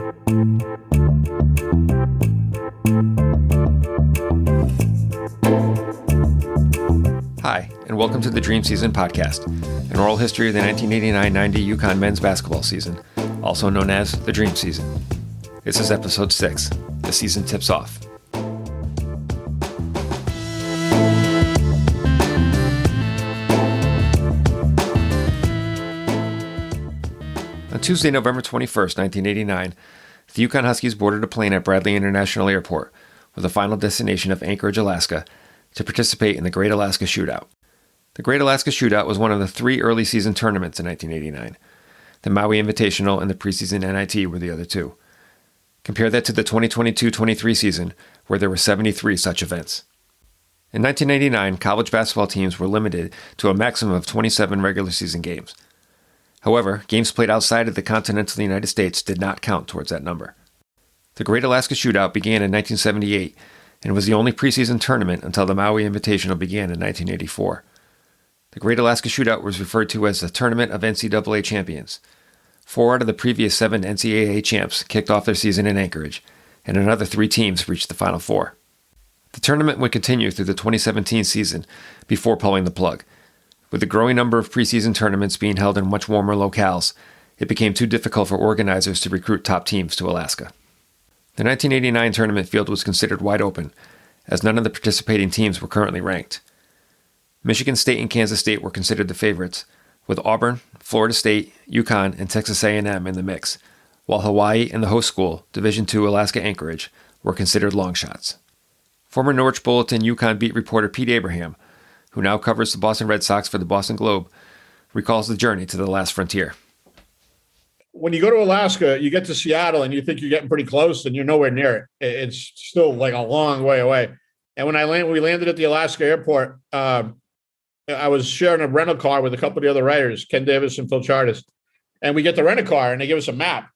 Hi, and welcome to the Dream Season podcast, an oral history of the 1989-90 UConn men's basketball season, also known as the Dream Season. This is episode 6. The season tips off. On Tuesday, November 21st, 1989, the UConn Huskies boarded a plane at Bradley International Airport with a final destination of Anchorage, Alaska, to participate in the Great Alaska Shootout. The Great Alaska Shootout was one of the 3 early season tournaments in 1989. The Maui Invitational and the preseason NIT were the other 2. Compare that to the 2022-23 season, where there were 73 such events. In 1989, college basketball teams were limited to a maximum of 27 regular season games. However, games played outside of the continental United States did not count towards that number. The Great Alaska Shootout began in 1978 and was the only preseason tournament until the Maui Invitational began in 1984. The Great Alaska Shootout was referred to as the Tournament of NCAA Champions. 4 out of the previous 7 NCAA champs kicked off their season in Anchorage, and another 3 teams reached the Final Four. The tournament would continue through the 2017 season before pulling the plug. With the growing number of preseason tournaments being held in much warmer locales, it became too difficult for organizers to recruit top teams to Alaska. The 1989 tournament field was considered wide open, as none of the participating teams were currently ranked. Michigan State and Kansas State were considered the favorites, with Auburn, Florida State, UConn, and Texas A&M in the mix, while Hawaii and the host school, Division II Alaska Anchorage, were considered long shots. Former Norwich Bulletin UConn beat reporter Pete Abraham, who now covers the Boston Red Sox for the Boston Globe, recalls the journey to the last frontier. When you go to Alaska, you get to Seattle and you think you're getting pretty close and you're nowhere near it. It's still like a long way away. And when we landed at the Alaska airport, I was sharing a rental car with a couple of the other writers, Ken Davis and Phil Chartis. And we get the rental car and they give us a map.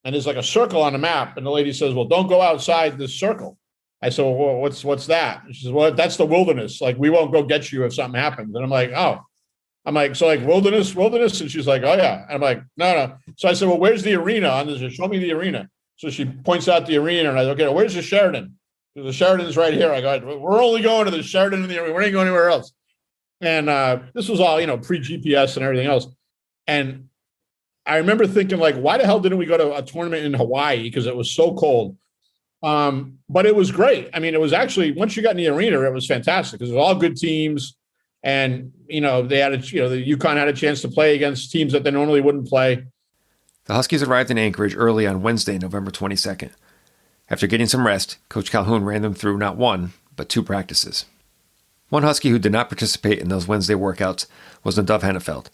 And there's like a circle on the map. And the lady says, well, don't go outside this circle. I said, well, what's that? She says, well, that's the wilderness. Like, we won't go get you if something happens. And I'm like, oh. I'm like, so like wilderness? And she's like, oh, yeah. And I'm like, no. So I said, well, where's the arena on this? Show me the arena. So she points out the arena. And I said, okay, where's the Sheraton? The Sheraton's right here. I go, we're only going to the Sheraton in the arena. We ain't going anywhere else. And this was all, pre-GPS and everything else. And I remember thinking, like, why the hell didn't we go to a tournament in Hawaii? Because it was so cold. But it was great. I mean, it was actually, once you got in the arena, it was fantastic because it was all good teams. And, they had the UConn had a chance to play against teams that they normally wouldn't play. The Huskies arrived in Anchorage early on Wednesday, November 22nd. After getting some rest, Coach Calhoun ran them through not 1, but 2 practices. One Husky who did not participate in those Wednesday workouts was Nadav Hennefeld.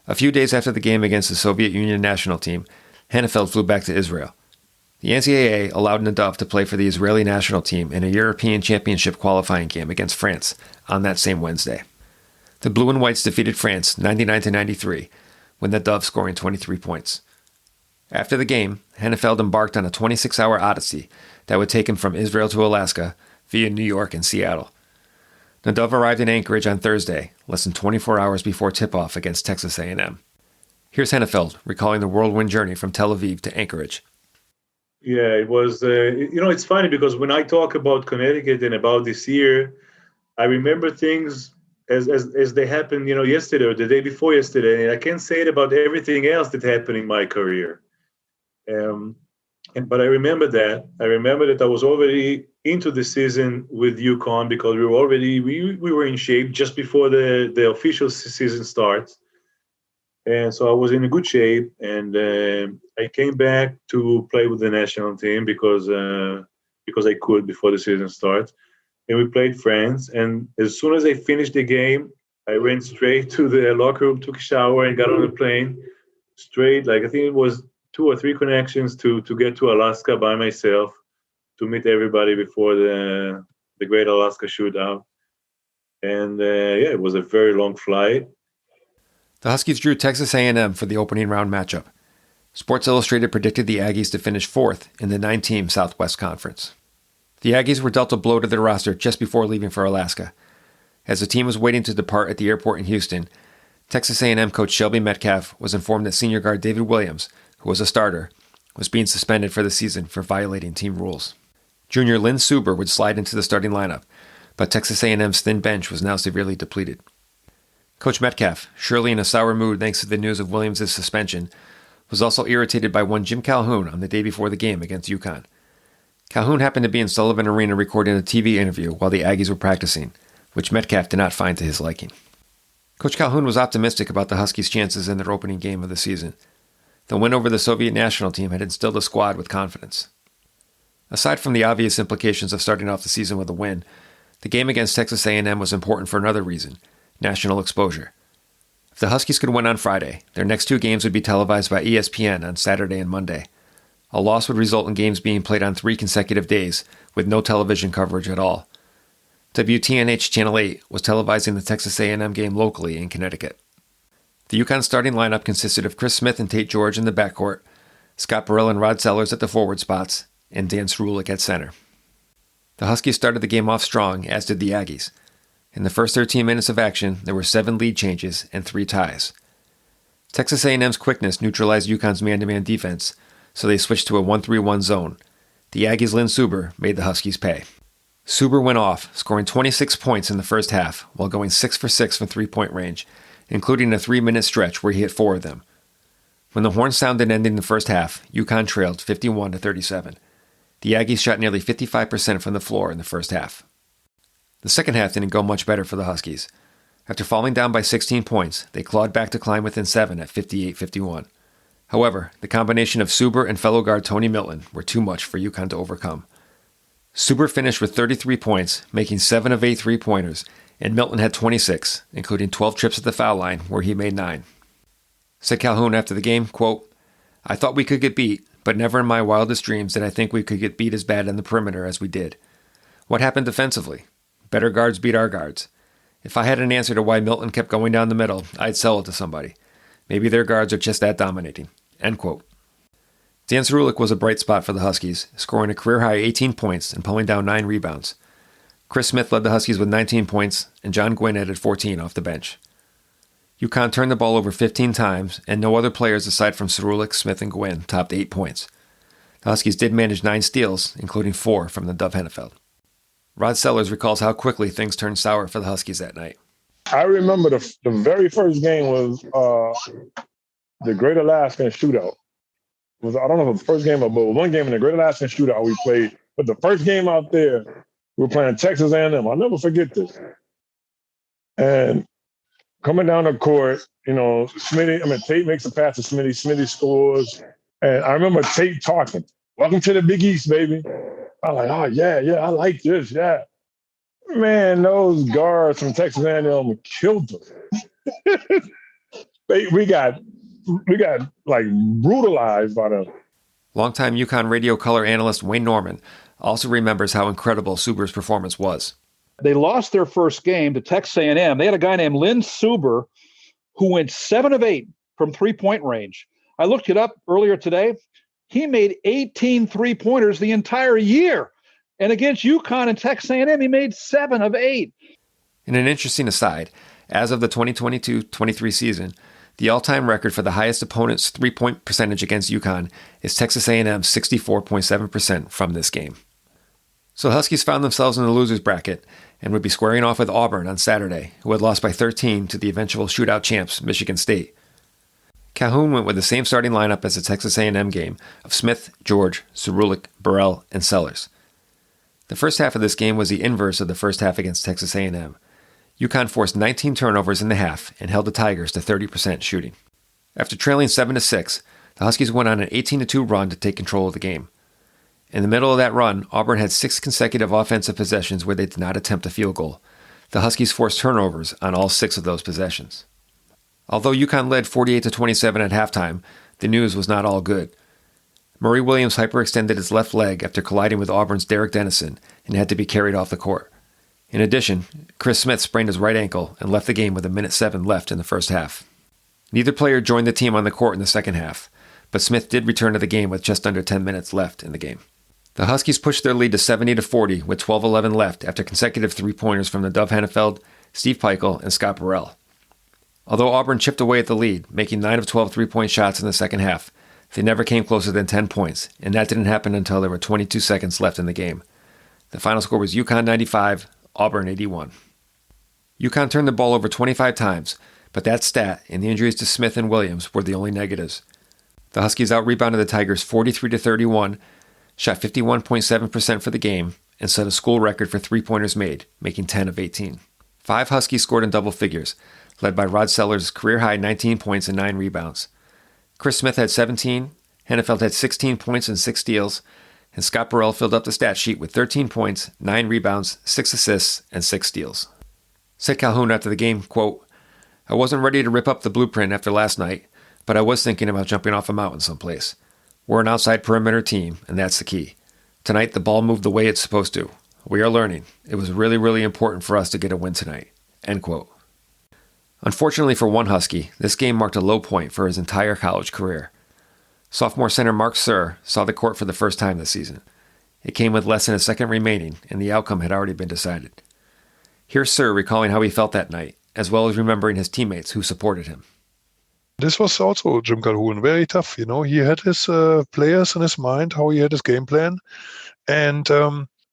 A few days after the game against the Soviet Union national team, Hennefeld flew back to Israel. The NCAA allowed Nadav to play for the Israeli national team in a European Championship qualifying game against France on that same Wednesday. The Blue and Whites defeated France 99-93, with Nadav scoring 23 points. After the game, Hennefeld embarked on a 26-hour odyssey that would take him from Israel to Alaska via New York and Seattle. Nadav arrived in Anchorage on Thursday, less than 24 hours before tip-off against Texas A&M. Here's Hennefeld recalling the whirlwind journey from Tel Aviv to Anchorage. Yeah, it was, it's funny because when I talk about Connecticut and about this year, I remember things as they happened, yesterday or the day before yesterday. And I can't say it about everything else that happened in my career. But I remember that. I remember that I was already into the season with UConn because we were in shape just before the official season starts. And so I was in a good shape, and I came back to play with the national team because I could before the season starts. And we played France. And as soon as I finished the game, I went straight to the locker room, took a shower, and got on the plane straight. Like, I think it was 2 or 3 connections to get to Alaska by myself to meet everybody before the Great Alaska Shootout. And it was a very long flight. The Huskies drew Texas A&M for the opening round matchup. Sports Illustrated predicted the Aggies to finish 4th in the 9-team Southwest Conference. The Aggies were dealt a blow to their roster just before leaving for Alaska. As the team was waiting to depart at the airport in Houston, Texas A&M coach Shelby Metcalf was informed that senior guard David Williams, who was a starter, was being suspended for the season for violating team rules. Junior Lynn Suber would slide into the starting lineup, but Texas A&M's thin bench was now severely depleted. Coach Metcalf, surely in a sour mood thanks to the news of Williams' suspension, was also irritated by one Jim Calhoun on the day before the game against UConn. Calhoun happened to be in Sullivan Arena recording a TV interview while the Aggies were practicing, which Metcalf did not find to his liking. Coach Calhoun was optimistic about the Huskies' chances in their opening game of the season. The win over the Soviet national team had instilled the squad with confidence. Aside from the obvious implications of starting off the season with a win, the game against Texas A&M was important for another reason: national exposure. If the Huskies could win on Friday, their next two games would be televised by ESPN on Saturday and Monday. A loss would result in games being played on 3 consecutive days, with no television coverage at all. WTNH Channel 8 was televising the Texas A&M game locally in Connecticut. The UConn starting lineup consisted of Chris Smith and Tate George in the backcourt, Scott Burrell and Rod Sellers at the forward spots, and Dan Srulik at center. The Huskies started the game off strong, as did the Aggies. In the first 13 minutes of action, there were 7 lead changes and 3 ties. Texas A&M's quickness neutralized UConn's man-to-man defense, so they switched to a 1-3-1 zone. The Aggies' Lynn Suber made the Huskies pay. Suber went off, scoring 26 points in the first half, while going 6 for 6 from three-point range, including a 3-minute stretch where he hit 4 of them. When the horn sounded ending the first half, UConn trailed 51-37. The Aggies shot nearly 55% from the floor in the first half. The second half didn't go much better for the Huskies. After falling down by 16 points, they clawed back to climb within 7 at 58-51. However, the combination of Suber and fellow guard Tony Milton were too much for UConn to overcome. Suber finished with 33 points, making 7 of 8 three-pointers, and Milton had 26, including 12 trips at the foul line, where he made 9. Said Calhoun after the game, quote, "I thought we could get beat, but never in my wildest dreams did I think we could get beat as bad on the perimeter as we did. What happened defensively? Better guards beat our guards. If I had an answer to why Milton kept going down the middle, I'd sell it to somebody. Maybe their guards are just that dominating." End quote. Dan Srulik was a bright spot for the Huskies, scoring a career-high 18 points and pulling down 9 rebounds. Chris Smith led the Huskies with 19 points, and John Gwynn added 14 off the bench. UConn turned the ball over 15 times, and no other players aside from Srulik, Smith, and Gwynn topped 8 points. The Huskies did manage 9 steals, including 4 from the Dove Hennefeld. Rod Sellers recalls how quickly things turned sour for the Huskies that night. I remember the very first game was the Great Alaska Shootout. I don't know if it was the first game, but it was one game in the Great Alaska Shootout we played. But the first game out there, we were playing Texas A&M. I'll never forget this. And coming down the court, Tate makes a pass to Smitty. Smitty scores. And I remember Tate talking, "Welcome to the Big East, baby." I'm like, "Oh, yeah, I like this, yeah." Man, those guards from Texas A&M killed them. We got like brutalized by them. Longtime UConn radio color analyst Wayne Norman also remembers how incredible Suber's performance was. They lost their first game to Texas A&M. They had a guy named Lynn Suber who went 7 of 8 from three-point range. I looked it up earlier today. He made 18 three-pointers the entire year. And against UConn and Texas A&M, he made 7 of 8. In an interesting aside, as of the 2022-23 season, the all-time record for the highest opponent's three-point percentage against UConn is Texas A&M's 64.7% from this game. So Huskies found themselves in the losers bracket and would be squaring off with Auburn on Saturday, who had lost by 13 to the eventual shootout champs, Michigan State. Calhoun went with the same starting lineup as the Texas A&M game of Smith, George, Srulik, Burrell, and Sellers. The first half of this game was the inverse of the first half against Texas A&M. UConn forced 19 turnovers in the half and held the Tigers to 30% shooting. After trailing 7-6, the Huskies went on an 18-2 run to take control of the game. In the middle of that run, Auburn had 6 consecutive offensive possessions where they did not attempt a field goal. The Huskies forced turnovers on all 6 of those possessions. Although UConn led 48-27 at halftime, the news was not all good. Murray Williams hyperextended his left leg after colliding with Auburn's Derek Dennison and had to be carried off the court. In addition, Chris Smith sprained his right ankle and left the game with 1:07 left in the first half. Neither player joined the team on the court in the second half, but Smith did return to the game with just under 10 minutes left in the game. The Huskies pushed their lead to 70-40 with 12:11 left after consecutive three-pointers from the Dove Hennefeld, Steve Peichel, and Scott Burrell. Although Auburn chipped away at the lead, making 9 of 12 three-point shots in the second half, They never came closer than 10 points, and that didn't happen until there were 22 seconds left in the game. The final score was UConn 95, Auburn 81. UConn turned the ball over 25 times, but that stat and the injuries to Smith and Williams were the only negatives. The Huskies out-rebounded the Tigers 43-31, shot 51.7% for the game, and set a school record for three-pointers made, making 10 of 18. 5 Huskies scored in double figures, led by Rod Sellers' career-high 19 points and 9 rebounds. Chris Smith had 17, Hennefeld had 16 points and 6 steals, and Scott Burrell filled up the stat sheet with 13 points, 9 rebounds, 6 assists, and 6 steals. Said Calhoun after the game, quote, "I wasn't ready to rip up the blueprint after last night, but I was thinking about jumping off a mountain someplace. We're an outside perimeter team, and that's the key. Tonight, the ball moved the way it's supposed to. We are learning. It was really, really important for us to get a win tonight." End quote. Unfortunately for one Husky, this game marked a low point for his entire college career. Sophomore center Mark Sir saw the court for the first time this season. It came with less than a second remaining, and the outcome had already been decided. Here's Sir recalling how he felt that night, as well as remembering his teammates who supported him. This was also Jim Calhoun, very tough. He had his players in his mind, how he had his game plan. And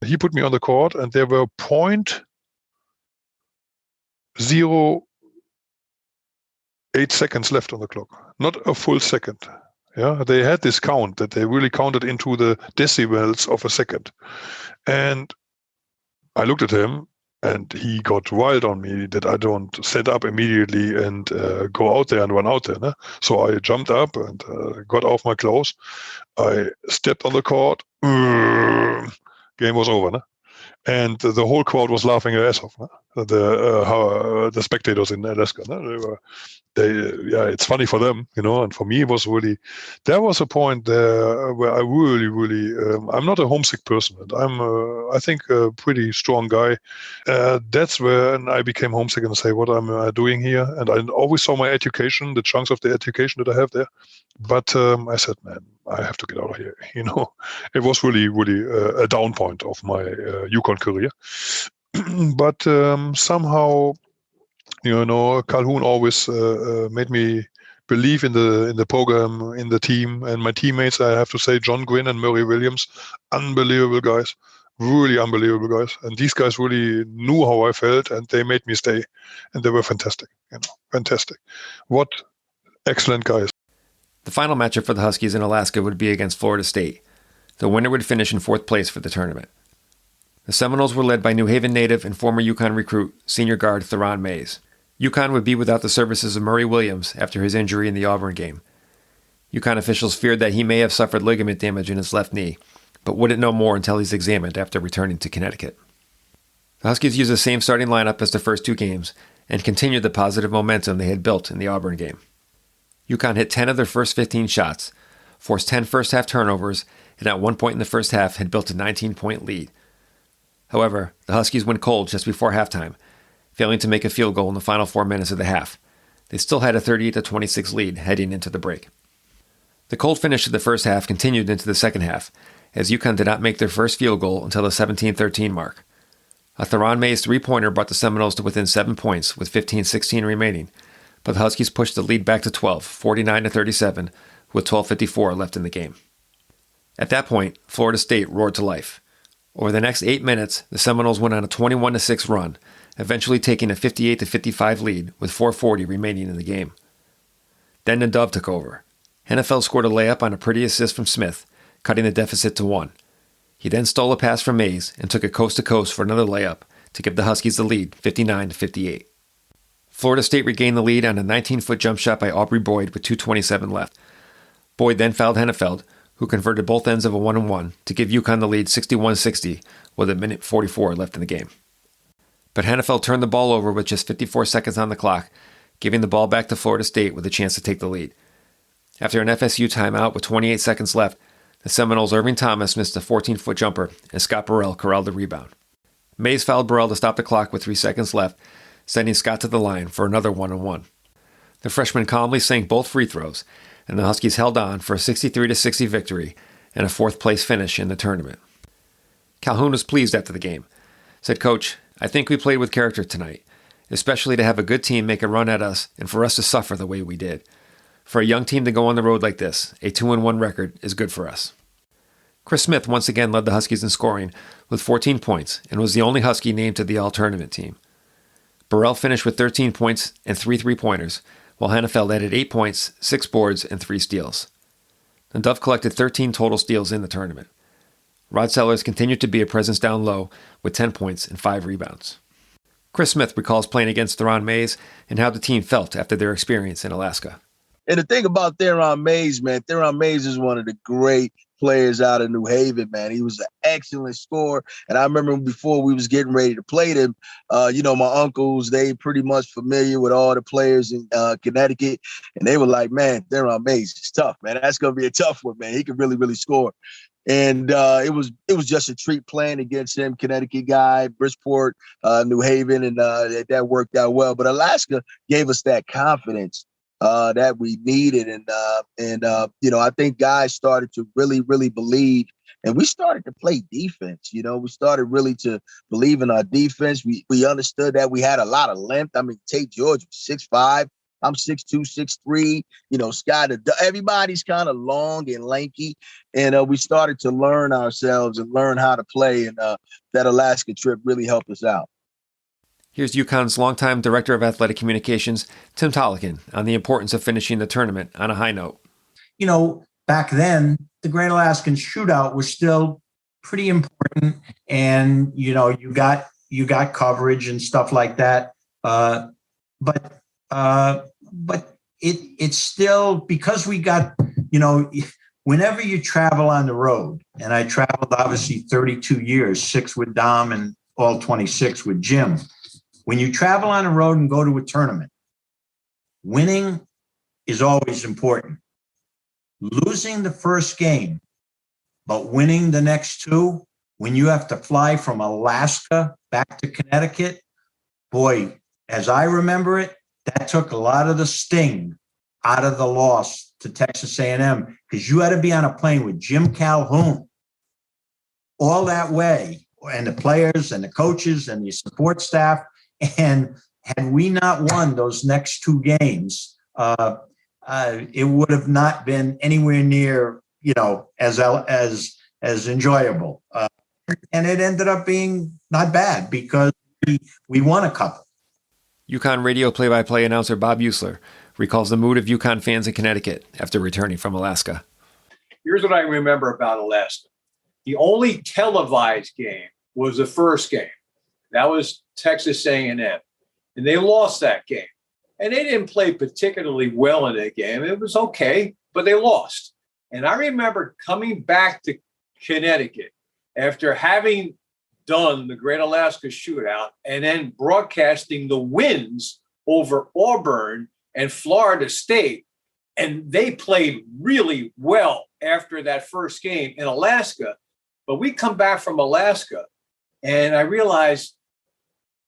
he put me on the court, and there were 0.08 seconds left on the clock. Not a full second. Yeah, they had this count that they really counted into the decibels of a second. And I looked at him, and he got wild on me that I don't set up immediately and go out there and run out there. Ne? So I jumped up and got off my clothes. I stepped on the court. Game was over. Ne? And the whole crowd was laughing their ass off. Ne? The spectators in Alaska. Ne? It's funny for them, and for me it was really, there was a point there where I really, I'm not a homesick person, and I'm, I think, a pretty strong guy. That's when I became homesick and say, what am I doing here? And I always saw my education, the chunks of the education that I have there. But I said, man, I have to get out of here. It was really a down point of my UConn career. But somehow, Calhoun always made me believe in the program, in the team, and my teammates. I have to say, John Gwynn and Murray Williams, unbelievable guys, really unbelievable guys. And these guys really knew how I felt, and they made me stay. And they were fantastic, fantastic. What excellent guys. The final matchup for the Huskies in Alaska would be against Florida State. The winner would finish in 4th place for the tournament. The Seminoles were led by New Haven native and former UConn recruit, senior guard Theron Mays. UConn would be without the services of Murray Williams after his injury in the Auburn game. UConn officials feared that he may have suffered ligament damage in his left knee, but wouldn't know more until he's examined after returning to Connecticut. The Huskies used the same starting lineup as the first 2 games and continued the positive momentum they had built in the Auburn game. UConn hit 10 of their first 15 shots, forced 10 first-half turnovers, and at one point in the first half had built a 19-point lead. However, the Huskies went cold just before halftime, failing to make a field goal in the final 4 minutes of the half. They still had a 38-26 lead heading into the break. The cold finish of the first half continued into the second half, as UConn did not make their first field goal until the 17-13 mark. A Theron Mays three-pointer brought the Seminoles to within 7 points with 15-16 remaining, but the Huskies pushed the lead back to 12, 49-37, with 12:54 left in the game. At that point, Florida State roared to life. Over the next 8 minutes, the Seminoles went on a 21-6 run, eventually taking a 58-55 lead with 4:40 remaining in the game. Then the Dove took over. Hennefeld scored a layup on a pretty assist from Smith, cutting the deficit to 1. He then stole a pass from Mays and took it coast-to-coast for another layup to give the Huskies the lead, 59-58. Florida State regained the lead on a 19-foot jump shot by Aubrey Boyd with 2:27 left. Boyd then fouled Hennefeld, who converted both ends of a 1-and-1 to give UConn the lead 61-60 with a minute 44 left in the game. But Hennefeld turned the ball over with just 54 seconds on the clock, giving the ball back to Florida State with a chance to take the lead. After an FSU timeout with 28 seconds left, the Seminoles' Irving Thomas missed a 14-foot jumper, and Scott Burrell corralled the rebound. Mays fouled Burrell to stop the clock with 3 seconds left, sending Scott to the line for another 1-and-1. The freshman calmly sank both free throws, and the Huskies held on for a 63-60 victory and a 4th-place finish in the tournament. Calhoun was pleased after the game. Said, "Coach, I think we played with character tonight, especially to have a good team make a run at us and for us to suffer the way we did. For a young team to go on the road like this, a 2-1 record is good for us. Chris Smith once again led the Huskies in scoring with 14 points and was the only Husky named to the All-Tournament team. Burrell finished with 13 points and 3 3-pointers, while Hannafeld added 8 points, 6 boards, and 3 steals. The Dove collected 13 total steals in the tournament. Rod Sellers continued to be a presence down low with 10 points and 5 rebounds. Chris Smith recalls playing against Theron Mays and how the team felt after their experience in Alaska. And the thing about Theron Mays, man, Theron Mays is one of the great players out of New Haven, man. He was an excellent scorer. And I remember before we was getting ready to play them, my uncles, they pretty much familiar with all the players in Connecticut. And they were like, man, Theron Mays is tough, man. That's going to be a tough one, man. He can really, really score. And it was just a treat playing against him, Connecticut guy, Bridgeport, New Haven, and that worked out well. But Alaska gave us that confidence that we needed. And I think guys started to really, really believe, and we started to play defense. We started really to believe in our defense. We understood that we had a lot of length. I mean, Tate George was 6'5". I'm 6'2", 6'3". Scott, everybody's kind of long and lanky. And we started to learn ourselves and learn how to play. And that Alaska trip really helped us out. Here's UConn's longtime Director of Athletic Communications, Tim Tollikin, on the importance of finishing the tournament on a high note. Back then, the Great Alaskan Shootout was still pretty important. And, you got coverage and stuff like that. But it's still, because we got, whenever you travel on the road, and I traveled obviously 32 years, 6 with Dom and all 26 with Jim. When you travel on the road and go to a tournament, winning is always important. Losing the first game, but winning the next 2, when you have to fly from Alaska back to Connecticut, boy, as I remember it, that took a lot of the sting out of the loss to Texas A&M, because you had to be on a plane with Jim Calhoun all that way, and the players and the coaches and the support staff. And had we not won those next 2 games, it would have not been anywhere near, as enjoyable. And it ended up being not bad because we won a couple. UConn radio play-by-play announcer Bob Usler recalls the mood of UConn fans in Connecticut after returning from Alaska. Here's what I remember about Alaska. The only televised game was the first game. That was Texas A&M. And they lost that game. And they didn't play particularly well in that game. It was okay, but they lost. And I remember coming back to Connecticut after having done the Great Alaska Shootout and then broadcasting the wins over Auburn and Florida State. And they played really well after that first game in Alaska. But we come back from Alaska, and I realized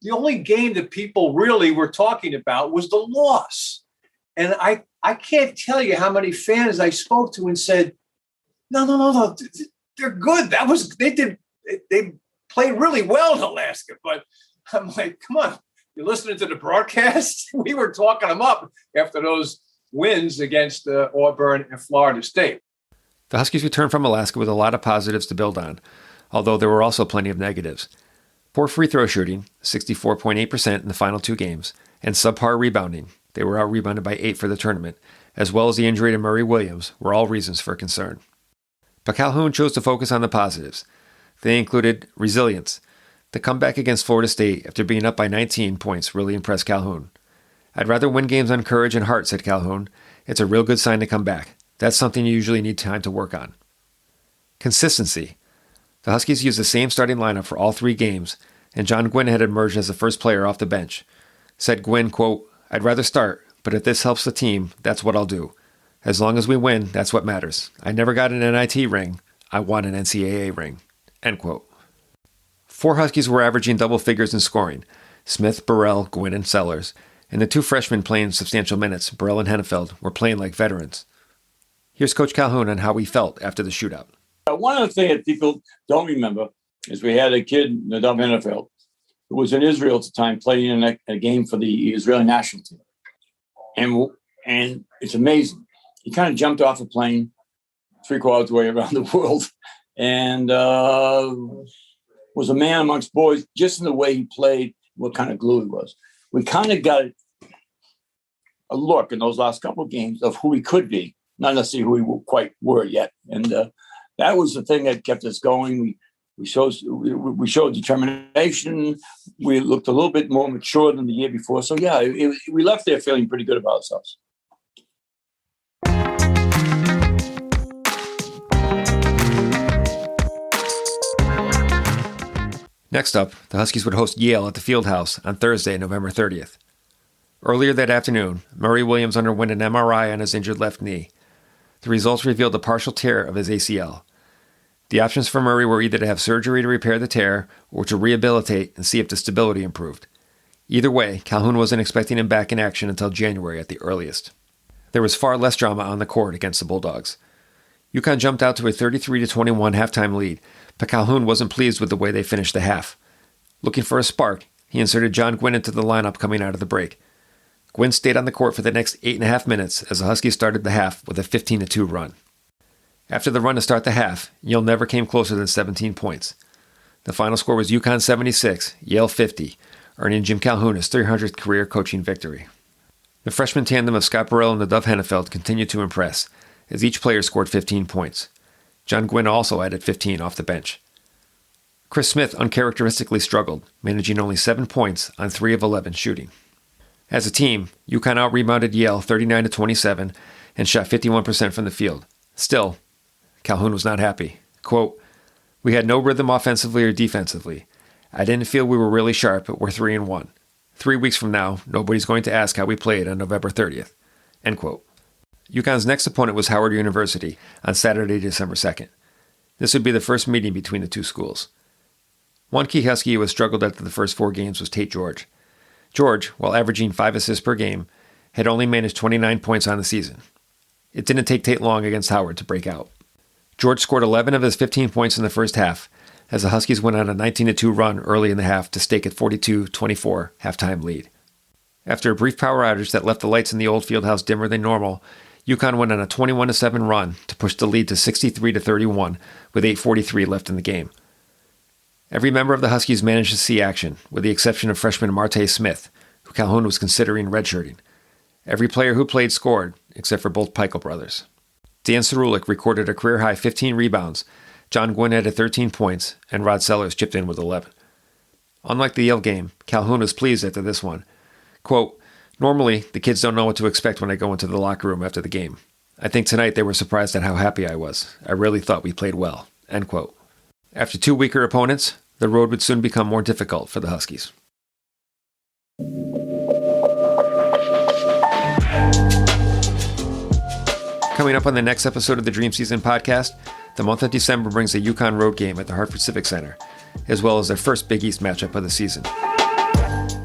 the only game that people really were talking about was the loss. And I can't tell you how many fans I spoke to and said, no, they're good. They played really well in Alaska. But I'm like, come on, you're listening to the broadcast? We were talking them up after those wins against Auburn and Florida State. The Huskies returned from Alaska with a lot of positives to build on, although there were also plenty of negatives. Poor free throw shooting, 64.8% in the final 2 games, and subpar rebounding, they were out-rebounded by 8 for the tournament, as well as the injury to Murray Williams, were all reasons for concern. But Calhoun chose to focus on the positives. They included resilience. The comeback against Florida State after being up by 19 points really impressed Calhoun. I'd rather win games on courage and heart, said Calhoun. It's a real good sign to come back. That's something you usually need time to work on. Consistency. The Huskies used the same starting lineup for all 3 games, and John Gwynn had emerged as the first player off the bench. Said Gwynn, quote, "I'd rather start, but if this helps the team, that's what I'll do. As long as we win, that's what matters. I never got an NIT ring. I want an NCAA ring." End quote. 4 Huskies were averaging double figures in scoring: Smith, Burrell, Gwynn, and Sellers. And the 2 freshmen playing substantial minutes, Burrell and Hennefeld, were playing like veterans. Here's Coach Calhoun on how he felt after the shootout. One of the things that people don't remember is we had a kid, Nadav Hennefeld, who was in Israel at the time, playing in a game for the Israeli national team. And it's amazing. he kind of jumped off a plane 3/4 of the way around the world, and was a man amongst boys just in the way he played, what kind of glue he was. We kind of got a look in those last couple of games of who he could be, not necessarily who we quite were yet. And that was the thing that kept us going. We showed determination. We looked a little bit more mature than the year before. So, yeah, we left there feeling pretty good about ourselves. Next up, the Huskies would host Yale at the Fieldhouse on Thursday, November 30th. Earlier that afternoon, Murray Williams underwent an MRI on his injured left knee. The results revealed a partial tear of his ACL. The options for Murray were either to have surgery to repair the tear or to rehabilitate and see if the stability improved. Either way, Calhoun wasn't expecting him back in action until January at the earliest. There was far less drama on the court against the Bulldogs. UConn jumped out to a 33-21 halftime lead, but Calhoun wasn't pleased with the way they finished the half. Looking for a spark, he inserted John Gwynn into the lineup coming out of the break. Gwynn stayed on the court for the next 8.5 minutes as the Huskies started the half with a 15-2 run. After the run to start the half, Yale never came closer than 17 points. The final score was UConn 76, Yale 50, earning Jim Calhoun his 300th career coaching victory. The freshman tandem of Scott Burrell and Nadav Hennefeld continued to impress, as each player scored 15 points. John Gwynn also added 15 off the bench. Chris Smith uncharacteristically struggled, managing only 7 points on 3 of 11 shooting. As a team, UConn out-rebounded Yale 39-27 and shot 51% from the field. Still, Calhoun was not happy. Quote, "We had no rhythm offensively or defensively. I didn't feel we were really sharp, but we're 3-1. 3 weeks from now, nobody's going to ask how we played on November 30th. End quote. UConn's next opponent was Howard University on Saturday, December 2nd. This would be the first meeting between the two schools. One key Husky who has struggled after the first 4 games was Tate George. George, while averaging 5 assists per game, had only managed 29 points on the season. It didn't take Tate long against Howard to break out. George scored 11 of his 15 points in the first half, as the Huskies went on a 19-2 run early in the half to stake a 42-24 halftime lead. After a brief power outage that left the lights in the old fieldhouse dimmer than normal, UConn went on a 21-7 run to push the lead to 63-31 with 8:43 left in the game. Every member of the Huskies managed to see action, with the exception of freshman Marte Smith, who Calhoun was considering redshirting. Every player who played scored, except for both Peichel brothers. Dan Cerulik recorded a career-high 15 rebounds, John Gwynn added 13 points, and Rod Sellers chipped in with 11. Unlike the Yale game, Calhoun was pleased after this one. Quote, "Normally, the kids don't know what to expect when I go into the locker room after the game. I think tonight they were surprised at how happy I was. I really thought we played well." End quote. After 2 weaker opponents, the road would soon become more difficult for the Huskies. Coming up on the next episode of the Dream Season podcast, the month of December brings a UConn road game at the Hartford Civic Center, as well as their first Big East matchup of the season.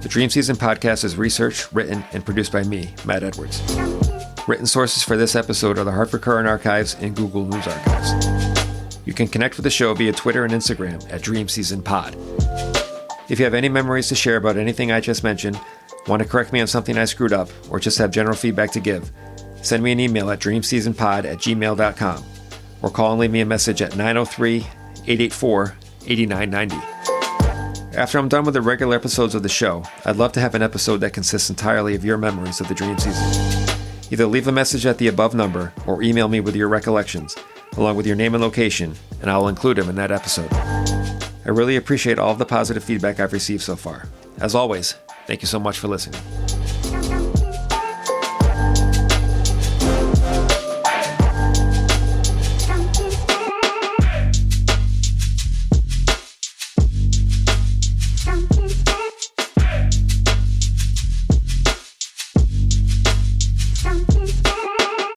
The Dream Season podcast is researched, written, and produced by me, Matt Edwards. Written sources for this episode are the Hartford Current Archives and Google News Archives. You can connect with the show via Twitter and Instagram at Dream Season Pod. If you have any memories to share about anything I just mentioned, want to correct me on something I screwed up, or just have general feedback to give, send me an email at dreamseasonpod@gmail.com or call and leave me a message at 903-884-8990. After I'm done with the regular episodes of the show, I'd love to have an episode that consists entirely of your memories of the Dream Season. Either leave a message at the above number or email me with your recollections, along with your name and location, and I'll include them in that episode. I really appreciate all of the positive feedback I've received so far. As always, thank you so much for listening.